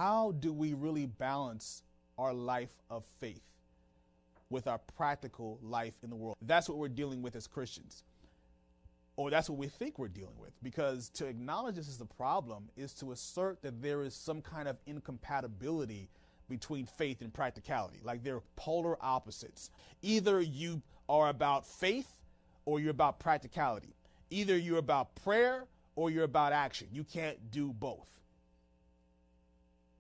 how do we really balance our life of faith with our practical life in the world? That's what we're dealing with as Christians. Or that's what we think we're dealing with. Because to acknowledge this is the problem is to assert that there is some kind of incompatibility between faith and practicality. Like they're polar opposites. Either you are about faith or you're about practicality. Either you're about prayer or you're about action. You can't do both.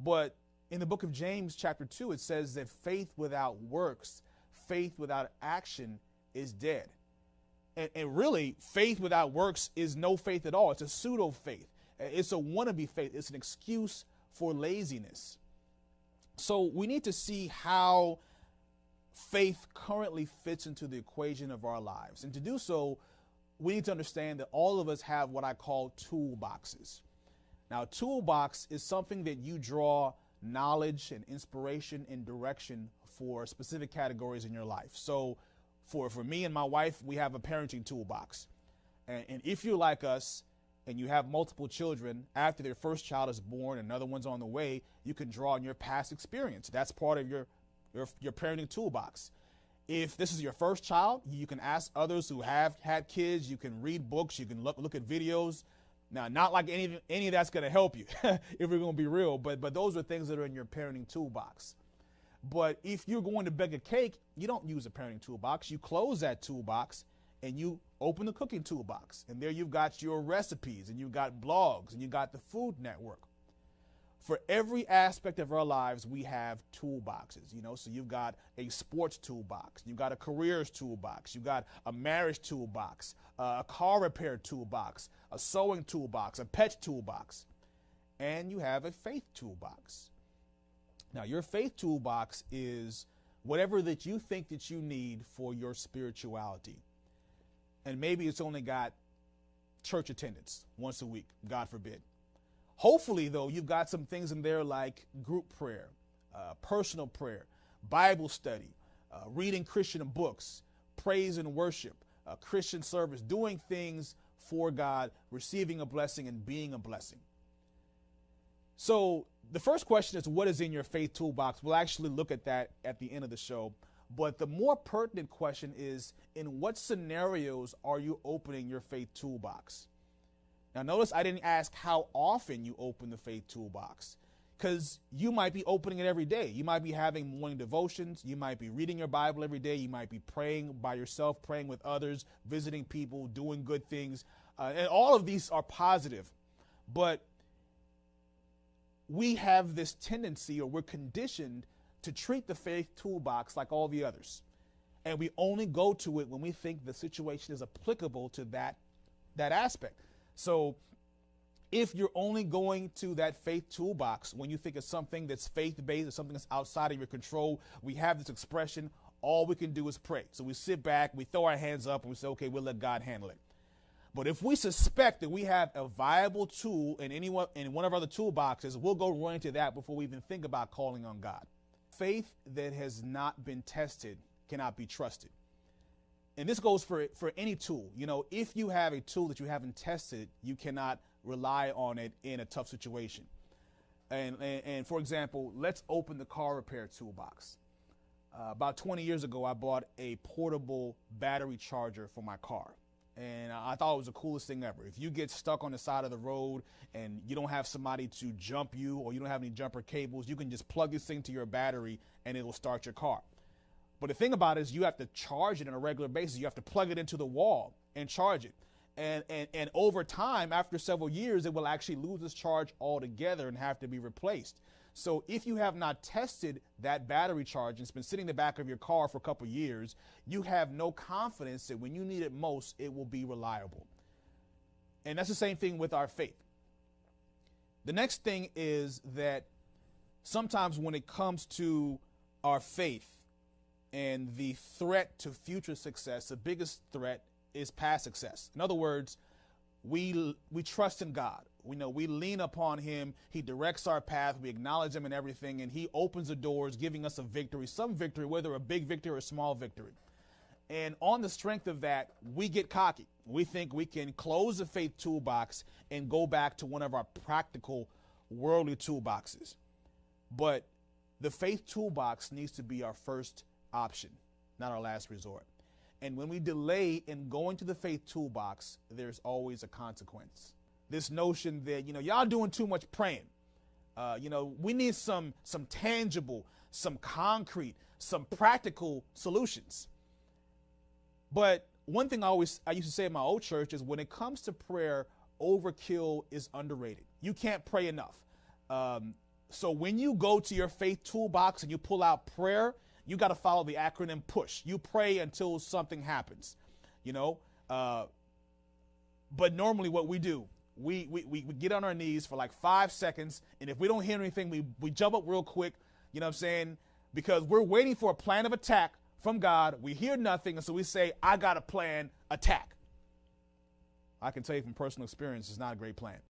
But in the book of James chapter 2, it says that faith without works, faith without action is dead. And really, faith without works is no faith at all. It's a pseudo faith. It's a wannabe faith. It's an excuse for laziness. So we need to see how faith currently fits into the equation of our lives. And to do so, we need to understand that all of us have what I call toolboxes. Now, a toolbox is something that you draw knowledge and inspiration and direction for specific categories in your life. So for me and my wife, we have a parenting toolbox. And if you're like us and you have multiple children, after their first child is born, another one's on the way, you can draw on your past experience. That's part of your parenting toolbox. If this is your first child, you can ask others who have had kids. You can read books. You can look at videos. Now, not like any of that's going to help you, if we're going to be real, but those are things that are in your parenting toolbox. But if you're going to bake a cake, you don't use a parenting toolbox. You close that toolbox and you open the cooking toolbox. And there you've got your recipes and you've got blogs and you've got the Food Network. For every aspect of our lives, we have toolboxes, so you've got a sports toolbox, you've got a careers toolbox, you've got a marriage toolbox, a car repair toolbox, a sewing toolbox, a pet toolbox, and you have a faith toolbox. Now, your faith toolbox is whatever that you think that you need for your spirituality. And maybe it's only got church attendance once a week, God forbid. Hopefully, though, you've got some things in there like group prayer, personal prayer, Bible study, reading Christian books, praise and worship, Christian service, doing things for God, receiving a blessing and being a blessing. So the first question is, what is in your faith toolbox? We'll actually look at that at the end of the show. But the more pertinent question is, in what scenarios are you opening your faith toolbox? Now, notice I didn't ask how often you open the faith toolbox, because you might be opening it every day. You might be having morning devotions. You might be reading your Bible every day. You might be praying by yourself, praying with others, visiting people, doing good things. And all of these are positive. But we have this tendency, or we're conditioned to treat the faith toolbox like all the others. And we only go to it when we think the situation is applicable to that aspect. So if you're only going to that faith toolbox when you think it's something that's faith-based or something that's outside of your control, we have this expression, all we can do is pray. So we sit back, we throw our hands up, and we say, okay, we'll let God handle it. But if we suspect that we have a viable tool in one of our other toolboxes, we'll go run into that before we even think about calling on God. Faith that has not been tested cannot be trusted. And this goes for any tool. If you have a tool that you haven't tested, you cannot rely on it in a tough situation. And for example, let's open the car repair toolbox. About 20 years ago, I bought a portable battery charger for my car. And I thought it was the coolest thing ever. If you get stuck on the side of the road and you don't have somebody to jump you, or you don't have any jumper cables, you can just plug this thing to your battery and it'll start your car. But the thing about it is you have to charge it on a regular basis. You have to plug it into the wall and charge it. And over time, after several years, it will actually lose its charge altogether and have to be replaced. So if you have not tested that battery charge and it's been sitting in the back of your car for a couple of years, you have no confidence that when you need it most, it will be reliable. And that's the same thing with our faith. The next thing is that sometimes when it comes to our faith and the threat to future success, the biggest threat is past success. In other words, we trust in God. We lean upon him. He directs our path. We acknowledge him in everything, and he opens the doors, giving us a victory, some victory, whether a big victory or a small victory. And on the strength of that, we get cocky. We think we can close the faith toolbox and go back to one of our practical worldly toolboxes. But the faith toolbox needs to be our first option, not our last resort. And when we delay in going to the faith toolbox, there's always a consequence. This notion that, y'all doing too much praying. We need some tangible, some concrete, some practical solutions. But one thing I used to say in my old church is when it comes to prayer, overkill is underrated. You can't pray enough. So when you go to your faith toolbox and you pull out prayer, you got to follow the acronym PUSH. You pray until something happens, But normally what we do, we get on our knees for like 5 seconds. And if we don't hear anything, we jump up real quick, because we're waiting for a plan of attack from God. We hear nothing. And so we say, I got a plan, attack. I can tell you from personal experience, it's not a great plan.